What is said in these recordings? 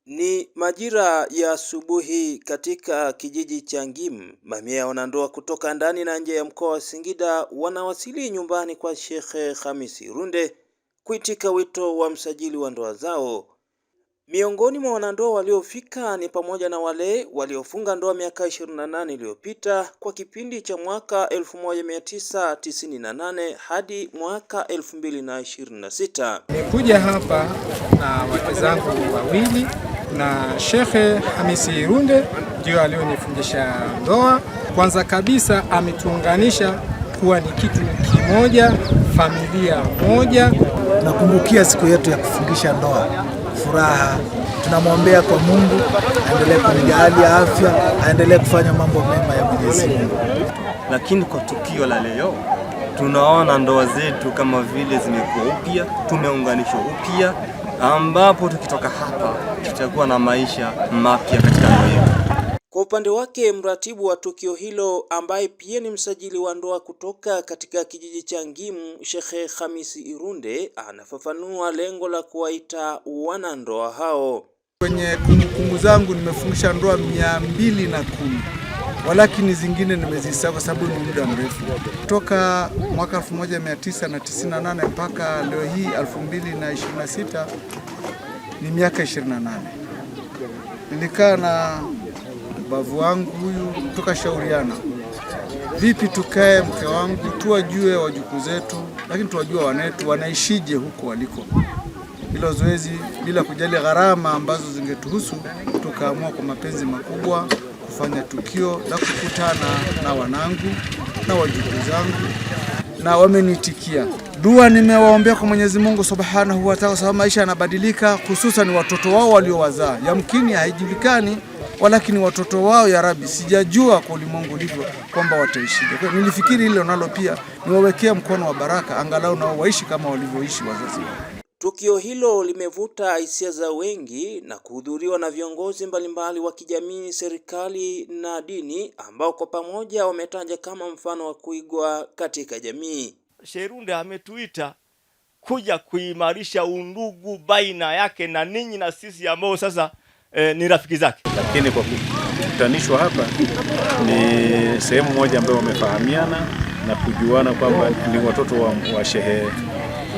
Ni majira ya asubuhi katika kijiji cha Ngim. Mamia ya wanandoa kutoka ndani na nje ya mkoa wa Singida wanawasili nyumbani kwa Sheikh Khamis Irunde kuitika wito wa msajili wa ndoa zao. Miongoni mwa wanandoa waliofika ni pamoja na wale waliofunga ndoa miaka 28 iliyopita kwa kipindi cha mwaka 1998 hadi mwaka 2026. Nimekuja hapa na wake zangu wawili na Sheikh Khamis Irunde ndio alionifundisha ndoa. Kwanza kabisa ametuunganisha kuwa ni kitu kimoja, familia moja. Nakumbukia siku yetu ya kufungisha ndoa, furaha. Tunamwombea kwa Mungu aendelee kunijalia afya, aendelee kufanya mambo mema ya Mwenyezi Mungu. Lakini kwa tukio la leo tunaona ndoa zetu kama vile zimekuwa upya, tumeunganishwa upya, ambapo tukitoka hapa tutakuwa na maisha mapya katika ndoa yetu. Kwa upande wake mratibu wa tukio hilo ambaye pia ni msajili wa ndoa kutoka katika kijiji cha Ngim, Sheikh Khamis Irunde, anafafanua lengo la kuwaita wanandoa hao. Kwenye kumbukumbu zangu nimefungisha ndoa 210, walakini zingine nimezisahau kwa sababu ni muda mrefu. Kutoka mwaka 1998 mpaka leo hii 2026 ni miaka 28. Nilikaa na bavu wangu huyu tukashauriana, vipi tukae mke wangu tuwajue wajukuu zetu, lakini tuwajue wanetu wanaishije huko waliko. Hilo zoezi bila kujali gharama ambazo zingetuhusu, tukaamua kwa mapenzi makubwa kufanya tukio la kukutana na wanangu na wajukuu zangu, na wamenitikia. Dua nimewaombea kwa Mwenyezi Mungu Subhanahu wa Ta'ala, sababu maisha yanabadilika, hususan watoto wao waliowazaa. Yamkini haijulikani, walakini watoto wao ya Rabbi, sijajua kwa ulimwengu ulivyo kwamba wataishije. Kwa nilifikiri hilo nalo pia niwawekea mkono wa baraka, angalau nao waishi kama walivyoishi wazazi wao. Tukio hilo limevuta hisia za wengi na kuhudhuriwa na viongozi mbalimbali wa kijamii, serikali na dini, ambao kwa pamoja wametaja kama mfano wa kuigwa katika jamii. Sheikh Irunde ametuita kuja kuimarisha undugu baina yake na ninyi na sisi ambao sasa ni rafiki zake. Lakini kwa kukutanishwa hapa ni sehemu moja ambayo wamefahamiana na kujuana kwamba ni watoto wa Sheikh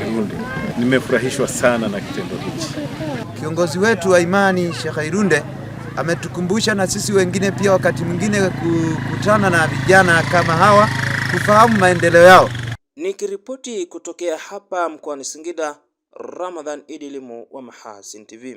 Irunde. Nimefurahishwa sana na kitendo hichi. Kiongozi wetu wa imani Sheikh Irunde ametukumbusha na sisi wengine pia wakati mwingine kukutana na vijana kama hawa kufahamu maendeleo yao. Nikiripoti kutokea hapa mkoani Singida, Ramadhan Idilimu wa Mahasin TV.